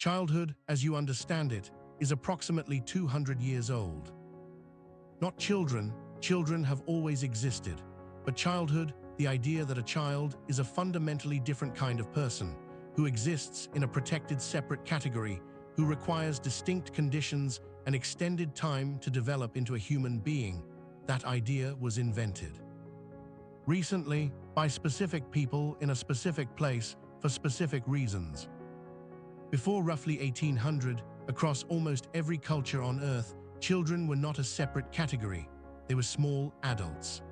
Childhood, as you understand it, is approximately 200 years old. Not children, children have always existed, but childhood, the idea that a child is a fundamentally different kind of person, who exists in a protected separate category, who requires distinct conditions and extended time to develop into a human being, that idea was invented. Recently, by specific people in a specific place for specific reasons. Before roughly 1800, across almost every culture on Earth, children were not a separate category, they were small adults.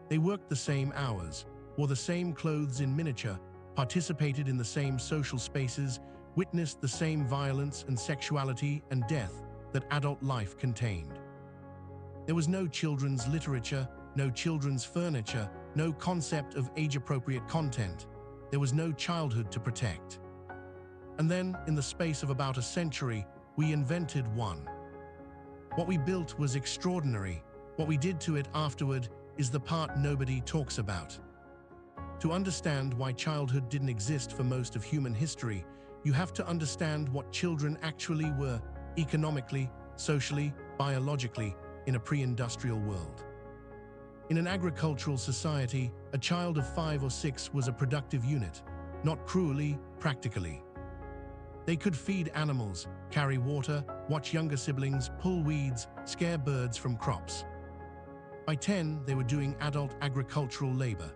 They worked the same hours, wore the same clothes in miniature, participated in the same social spaces, witnessed the same violence and sexuality and death that adult life contained. There was no children's literature, no children's furniture, no concept of age-appropriate content. There was no childhood to protect. And then, in the space of about a century, we invented one. What we built was extraordinary. What we did to it afterward is the part nobody talks about. To understand why childhood didn't exist for most of human history, you have to understand what children actually were, economically, socially, biologically, in a pre-industrial world. In an agricultural society, a child of 5 or 6 was a productive unit, not cruelly, practically. They could feed animals, carry water, watch younger siblings, pull weeds, scare birds from crops. By 10, they were doing adult agricultural labor.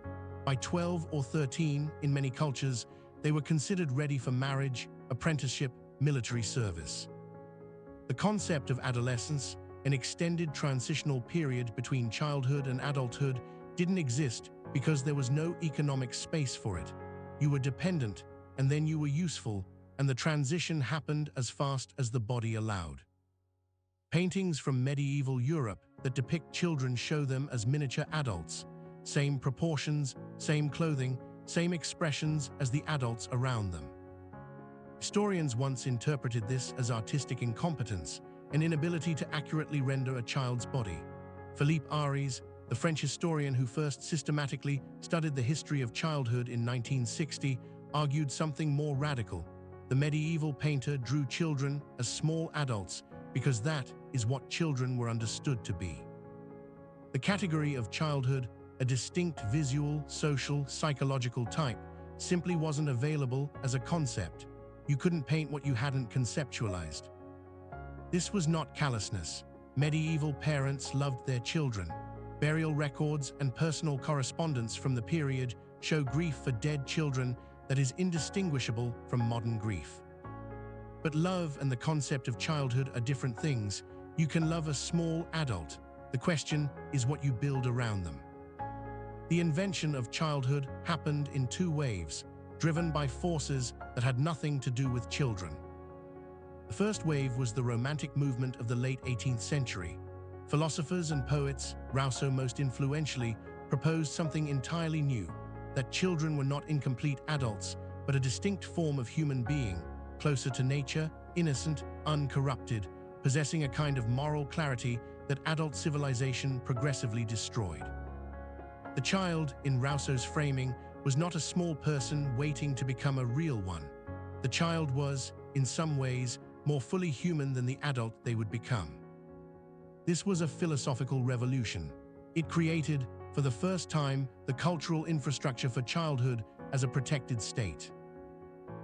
By 12 or 13, in many cultures, they were considered ready for marriage, apprenticeship, military service. The concept of adolescence, an extended transitional period between childhood and adulthood, didn't exist because there was no economic space for it. You were dependent, and then you were useful, and the transition happened as fast as the body allowed. Paintings from medieval Europe that depict children show them as miniature adults, same proportions, same clothing, same expressions as the adults around them. Historians once interpreted this as artistic incompetence, an inability to accurately render a child's body. Philippe Aries, the French historian who first systematically studied the history of childhood in 1960, argued something more radical. The medieval painter drew children as small adults because that is what children were understood to be. The category of childhood, a distinct visual, social, psychological type, simply wasn't available as a concept. You couldn't paint what you hadn't conceptualized. This was not callousness. Medieval parents loved their children. Burial records and personal correspondence from the period show grief for dead children that is indistinguishable from modern grief. But love and the concept of childhood are different things. You can love a small adult. The question is what you build around them. The invention of childhood happened in 2 waves, driven by forces that had nothing to do with children. The first wave was the Romantic movement of the late 18th century. Philosophers and poets, Rousseau most influentially, proposed something entirely new, that children were not incomplete adults, but a distinct form of human being, closer to nature, innocent, uncorrupted, possessing a kind of moral clarity that adult civilization progressively destroyed. The child, in Rousseau's framing, was not a small person waiting to become a real one. The child was, in some ways, more fully human than the adult they would become. This was a philosophical revolution. It created, for the first time, the cultural infrastructure for childhood as a protected state.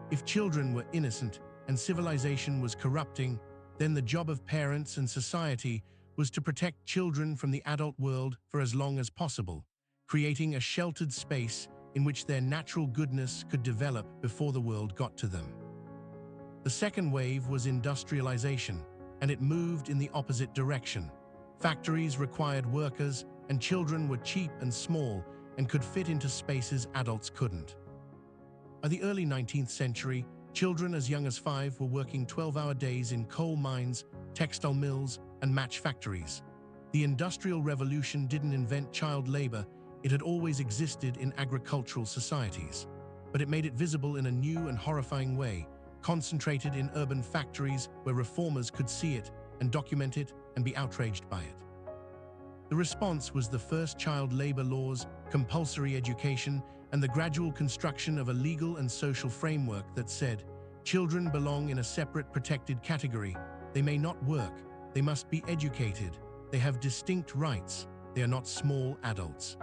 If children were innocent and civilization was corrupting, then the job of parents and society was to protect children from the adult world for as long as possible, creating a sheltered space in which their natural goodness could develop before the world got to them. The second wave was industrialization, and it moved in the opposite direction. Factories required workers, and children were cheap and small and could fit into spaces adults couldn't. By the early 19th century, children as young as 5 were working 12-hour days in coal mines, textile mills, and match factories. The Industrial Revolution didn't invent child labor, it had always existed in agricultural societies. But it made it visible in a new and horrifying way, concentrated in urban factories where reformers could see it and document it and be outraged by it. The response was the first child labor laws, compulsory education, and the gradual construction of a legal and social framework that said, Children belong in a separate protected category. They may not work. They must be educated. They have distinct rights. They are not small adults.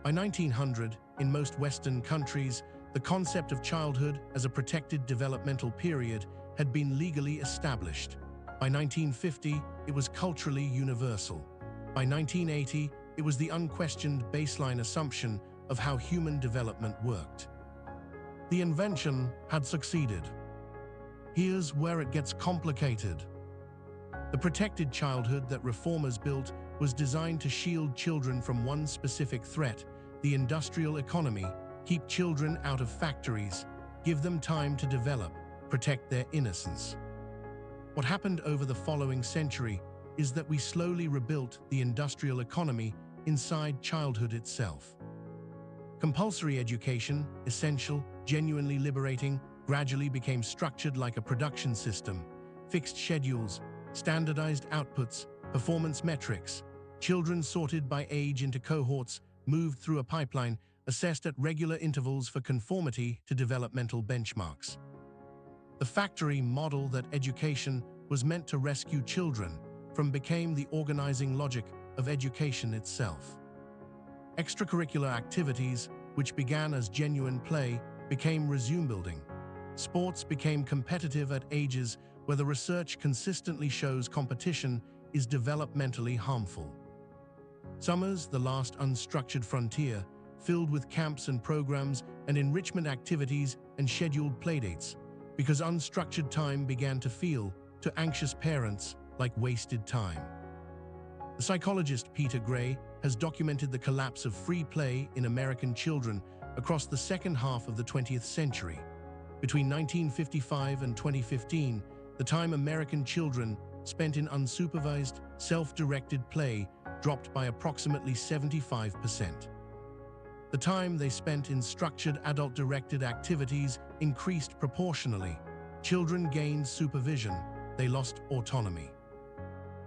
By 1900, in most Western countries, the concept of childhood as a protected developmental period had been legally established. By 1950, it was culturally universal. By 1980, it was the unquestioned baseline assumption of how human development worked. The invention had succeeded. Here's where it gets complicated. The protected childhood that reformers built was designed to shield children from one specific threat, the industrial economy, keep children out of factories, give them time to develop, protect their innocence. What happened over the following century is that we slowly rebuilt the industrial economy inside childhood itself. Compulsory education, essential, genuinely liberating, gradually became structured like a production system. Fixed schedules, standardized outputs, performance metrics. Children sorted by age into cohorts, moved through a pipeline, assessed at regular intervals for conformity to developmental benchmarks. The factory model that education was meant to rescue children from became the organizing logic of education itself. Extracurricular activities, which began as genuine play, became resume building. Sports became competitive at ages where the research consistently shows competition is developmentally harmful. Summers, the last unstructured frontier, filled with camps and programs and enrichment activities and scheduled playdates, because unstructured time began to feel, to anxious parents, like wasted time. The psychologist Peter Gray has documented the collapse of free play in American children across the second half of the 20th century. Between 1955 and 2015, the time American children spent in unsupervised, self-directed play dropped by approximately 75%. The time they spent in structured adult-directed activities increased proportionally. Children gained supervision, they lost autonomy.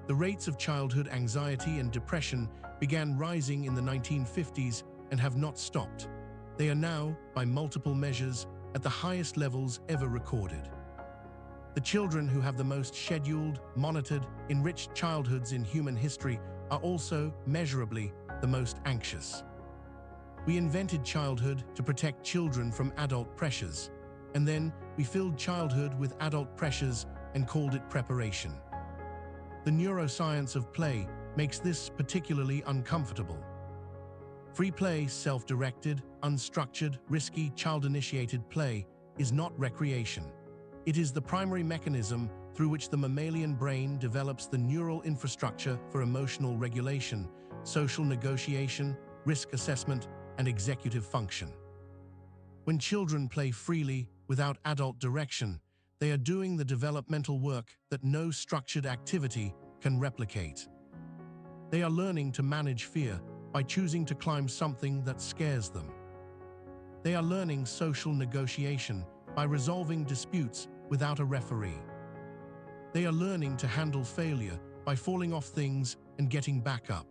The rates of childhood anxiety and depression began rising in the 1950s and have not stopped. They are now, by multiple measures, at the highest levels ever recorded. The children who have the most scheduled, monitored, enriched childhoods in human history are also, measurably, the most anxious. We invented childhood to protect children from adult pressures, and then we filled childhood with adult pressures and called it preparation. The neuroscience of play makes this particularly uncomfortable. Free play, self-directed, unstructured, risky, child-initiated play is not recreation. It is the primary mechanism through which the mammalian brain develops the neural infrastructure for emotional regulation, social negotiation, risk assessment, and executive function. When children play freely, without adult direction, they are doing the developmental work that no structured activity can replicate. They are learning to manage fear by choosing to climb something that scares them. They are learning social negotiation by resolving disputes without a referee. They are learning to handle failure by falling off things and getting back up.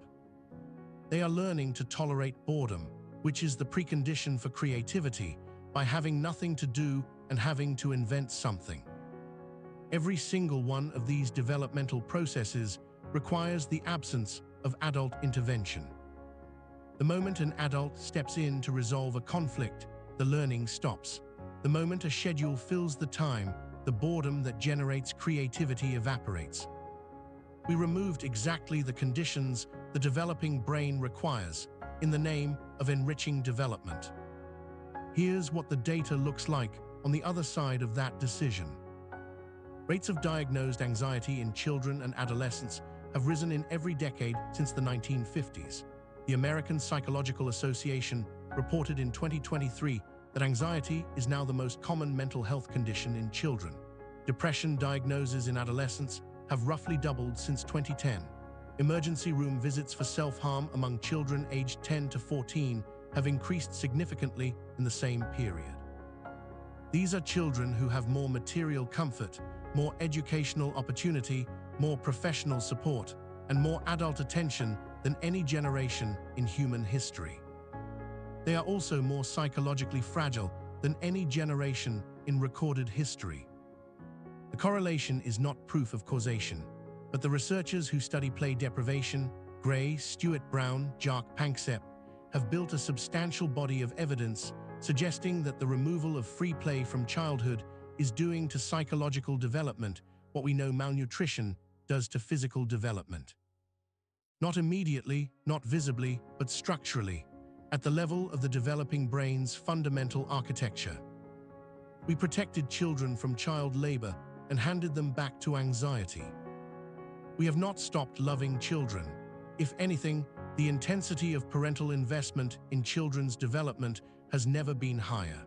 They are learning to tolerate boredom, which is the precondition for creativity, by having nothing to do and having to invent something. Every single one of these developmental processes requires the absence of adult intervention. The moment an adult steps in to resolve a conflict, the learning stops. The moment a schedule fills the time, the boredom that generates creativity evaporates. We removed exactly the conditions the developing brain requires in the name of enriching development. Here's what the data looks like on the other side of that decision. Rates of diagnosed anxiety in children and adolescents have risen in every decade since the 1950s. The American Psychological Association reported in 2023 that anxiety is now the most common mental health condition in children. Depression diagnoses in adolescents have roughly doubled since 2010. Emergency room visits for self-harm among children aged 10 to 14 have increased significantly in the same period. These are children who have more material comfort, more educational opportunity, more professional support, and more adult attention than any generation in human history. They are also more psychologically fragile than any generation in recorded history. The correlation is not proof of causation, but the researchers who study play deprivation, Gray, Stuart Brown, Jacques Panksepp, have built a substantial body of evidence suggesting that the removal of free play from childhood is doing to psychological development what we know malnutrition does to physical development. Not immediately, not visibly, but structurally, at the level of the developing brain's fundamental architecture. We protected children from child labor and handed them back to anxiety. We have not stopped loving children. If anything, the intensity of parental investment in children's development has never been higher.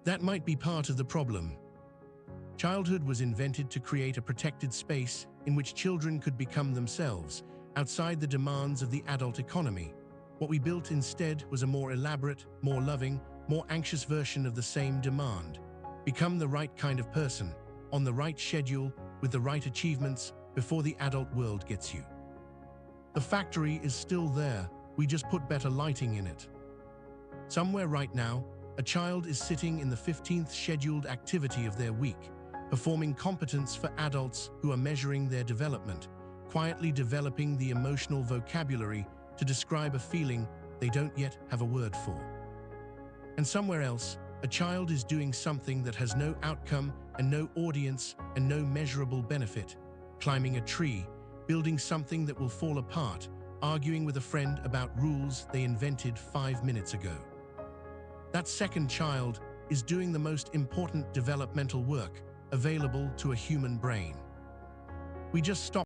That might be part of the problem. Childhood was invented to create a protected space in which children could become themselves, outside the demands of the adult economy. What we built instead was a more elaborate, more loving, more anxious version of the same demand. Become the right kind of person, on the right schedule, with the right achievements, before the adult world gets you. The factory is still there, we just put better lighting in it. Somewhere right now, a child is sitting in the 15th scheduled activity of their week, performing competence for adults who are measuring their development, quietly developing the emotional vocabulary to describe a feeling they don't yet have a word for. And somewhere else, a child is doing something that has no outcome and no audience and no measurable benefit, climbing a tree, building something that will fall apart, arguing with a friend about rules they invented 5 minutes ago. That second child is doing the most important developmental work available to a human brain. We just stop